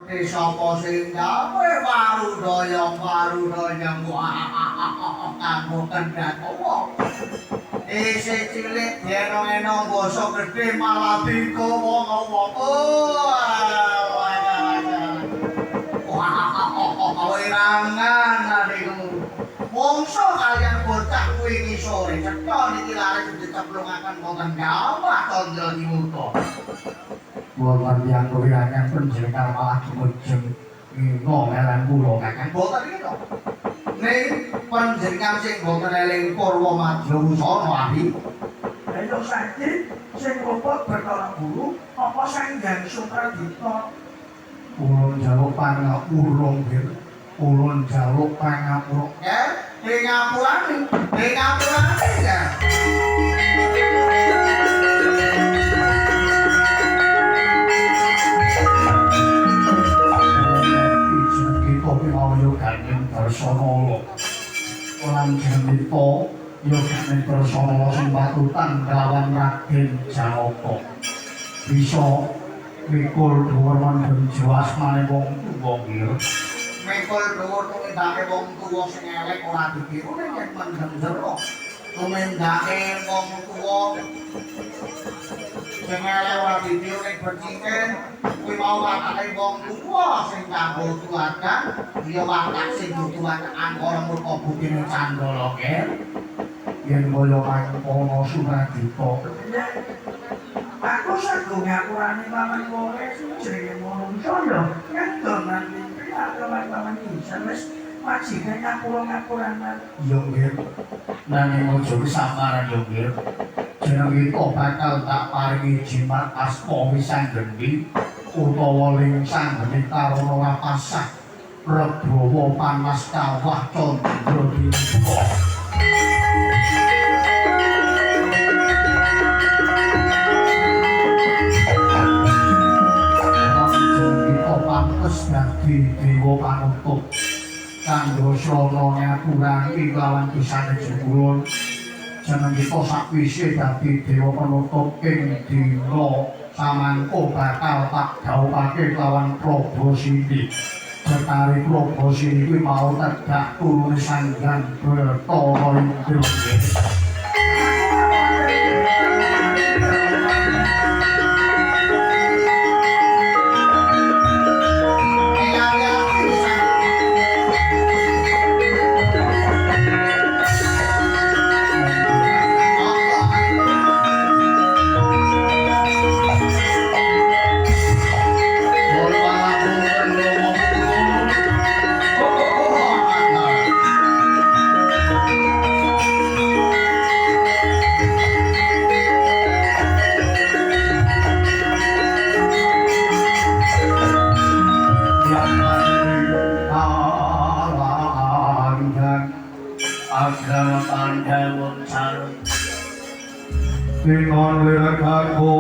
sapa sing gawe warudaya kanggo kendhat wong. Isih cilik yen-eno basa gedhe malah dikowo-kowo. Wirangan niku. Mongso kaliyan bocah kuwi ngisore cetha niki laris dicemplungaken wonten gawah tandha dimurka. Wonten tiyang wirangan panjenengan malah kimujeng ngomelan kula kakang boten iki to. Ning panjenengan sing boten eling Purwa Madya Wusana abi. Ayo saiki sing bobot Bathara Guru apa Sanghyang Sutradita. Ulun jaluk pangapura nggih. Ulun jaluk pangapura. Ing ngapurane ya. Bersana lan janita yogane bersana sembatutan lawan Raden Janaka bisa mikul dhuwur mendem jiwasmane wong tuwa nggih mikul dhuwur tumindake wong tuwa sing elek ora ditiru yen mendem jero tumindake wong tuwa sing elek ora ditiru ning becike kuwi mau watake wong tuwa sing kanggo tuakan ya watak sing tuakan angkara murka bukine candala ken yen kaya mangkono Suradita Aku sago ngapurane paman kowe jenenge manungsa ya ngendonan mimpi agama-agama iki wis majikan ngapura-ngapuranan ya nggih nanging aja kesamaran ya nggih jeneng iki bakal tak paringi jimat asma Wisanggendi utawa ling sanggeni karana lapasah Prabawa panas kawah candra dimurka pantes dadi dewa panutup kanggo srana ngaturake lawan pisane jebul jeneng kita sakwise dadi dewa penutup ing dina samangko bakal tak dhawuhake lawan Prabasini Betari Prabasini kuwi mau tedak turune Sanghyang Bathara Indra dengan lirakaku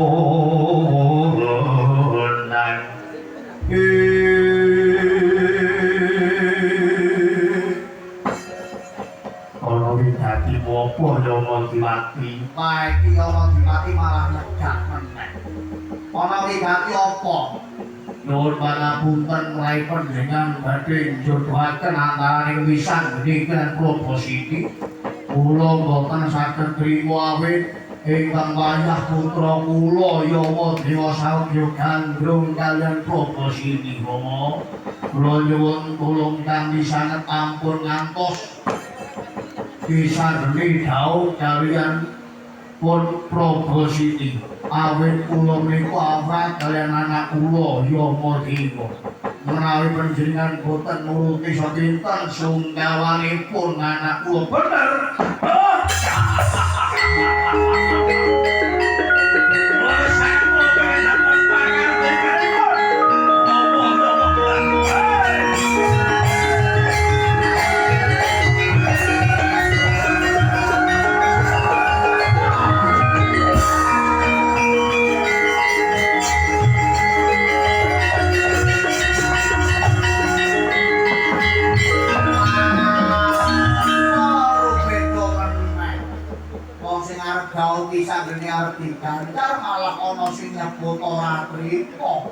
dan kalau widati wopo yomo dimati baiki yomo dimati malah ngejak meneh kalau widati opo Nur pangapunten mulai panjenengan badhe njodohaken antaraning Wisanggendi lan Prabasini kula boten saged trima awit ingkang wayah putra kula Yama Dewa Saudya Gandrung kaliyan Prabasini Rama kula nyuwun tulung kanthi sanget ampun ngantos Wisanggendi dawuh kaliyan pun Prabasini awit kula menika awrat kaliyan anak kula Yama Dewa menawi panjenengan boten nuruti sadinten sungkawanipun anak kula bener Sanggene arep digancar malah ana sing nyebut ora trima.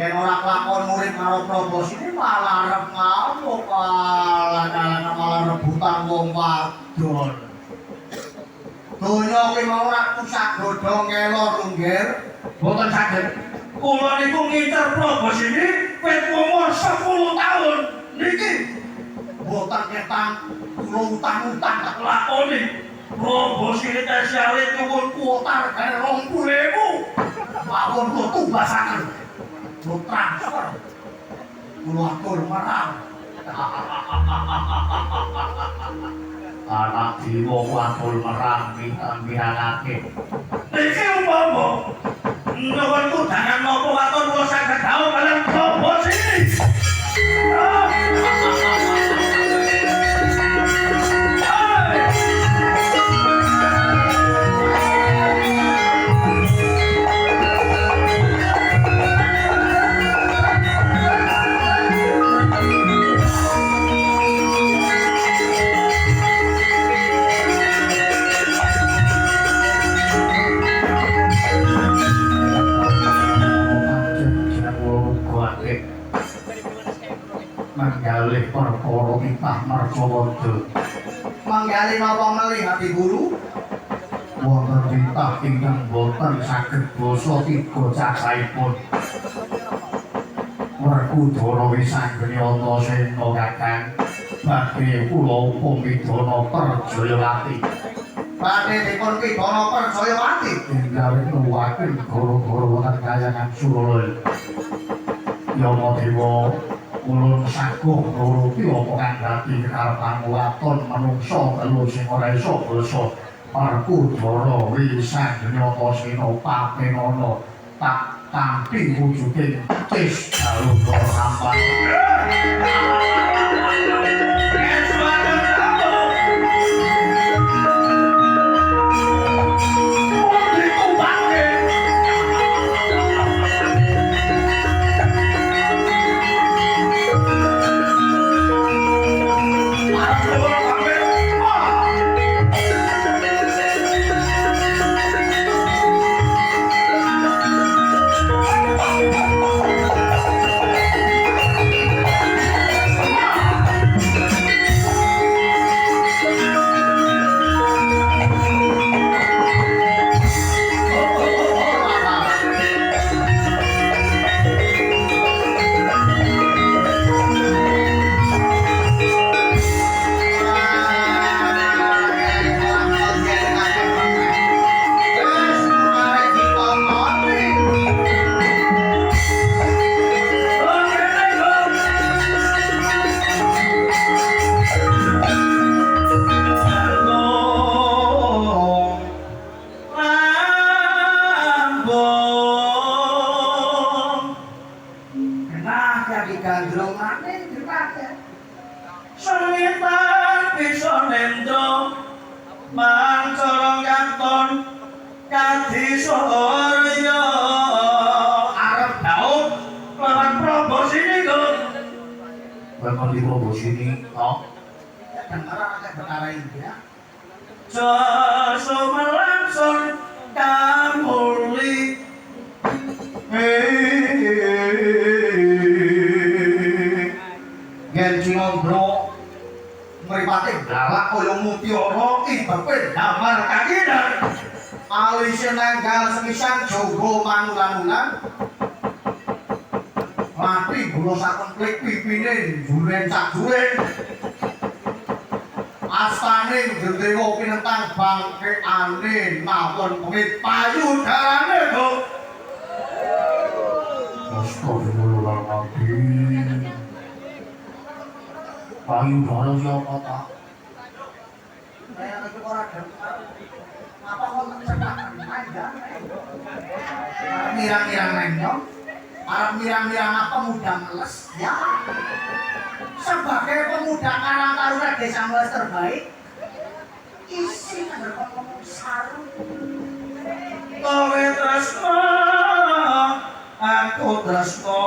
yen ora kelakon murid karo probosine malah arep ngamuk malah rebutan wong wadon. Donya kuwi mau ora usah godhong kelor lungger, boten saged. Kula niku ngincer probosine wit umur 10 tahun niki. Boten ketang kula utang-utang tak lakoni. Probosine tesiale nyuwun kuota regane 20.000. Mawon kula tumbasaken. Kula transfer. Kula atur marang. Anak jiwa wadul merang mirangake. Niki umpama nuwunku jangan napa waton kula saged gawe kalian probosine. Manggalih perkara titah Marcawada. Manggalih napa melih ati guru? Wonten titah ingkang boten saged basa tiga cacaipun. Werkudara wisanggeni Antasena Kakang. Badhe kula pamidana Perjayawati. Badhe dipun pidana Perjayawati ingkang nuwuhaken gara-gara wonten kayangan Suralaya. Yamadewa ulun saguh nuruti apa kang dadi karepan waton manungsa telu sing ora isa basa. Werkudara wisanggeni Antasena papenana tak tampi wujuding tis dalu rampan. Mirang-mirang nengok, arep mirang-mirang apa muda meles, ya. Sebagai pemuda Karang Taruna Desa Meles terbaik, isi ngomong saru. Kowe tresno, aku tresno,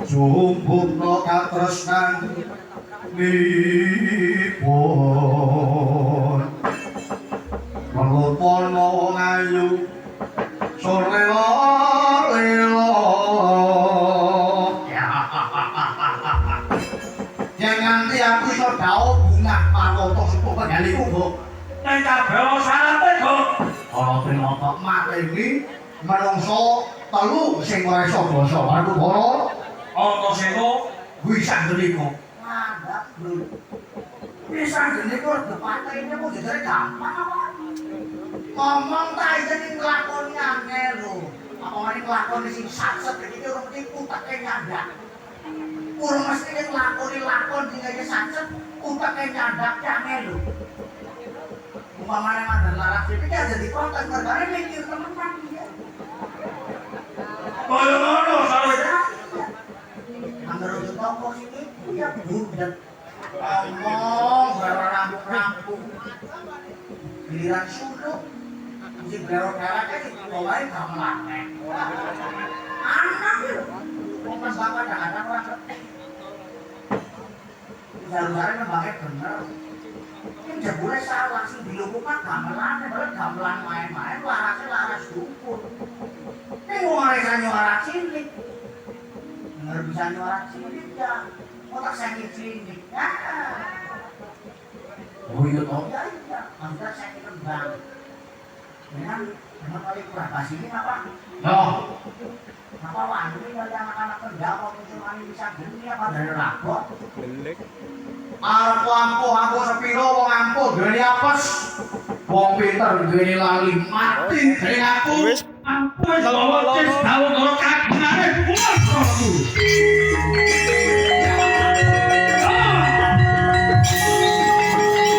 jumpukno katresnan nipun. Mengupana wong ayu, sore lelo daun bunga manoto suku penggaliku bu. Nek kabeh syarate kok. Kalau terima kok mati ini menungso telu sing ora iso basa aku boro. Ana seno Bisa geliko. Ngadap dulu. Bisa geliko depate ini mau jadi gampang apa? Ngomong tak jadi ngelakoni angel lho. Apa ngene ngelakoni sing satset iki ora mesti uteke nyandak. Ora mesti ngelakoni lakon sing aja satset uteke nyandak angel lho. Umpamane mandar laras iki kan jadi konten mergane mikir temenan dia. kaya ngono sawet. Angger ujuk toko sini ya budak. Ngomong baru rampung-rampung. Giliran suluk si berok-berok aja mulai gamelan. Anak itu. Wong pas bapak kadang-kadang ora ngerti. Jalur-jalur nembake bener. Ini jebule salah sing dilupuk kan gamelan, padahal gamelan main-main larasnya laras dukun. Ini wong ora iso nyuara cilik. Dengar bisa nyuara cilik ya. Otak sakit cilik. Oh iya toh ya iya. Angkat sakit kembang. Dengan kali kurang pas ini apa? Loh. Apa wani ini ada anak-anak kerja kok cuma bisa gini apa dari rabot? Belik. Aku sepiro wong ampuh gini apes. Wong pinter gini lali mati dari aku. Wis Wis bawa tes tahu karo kagunane.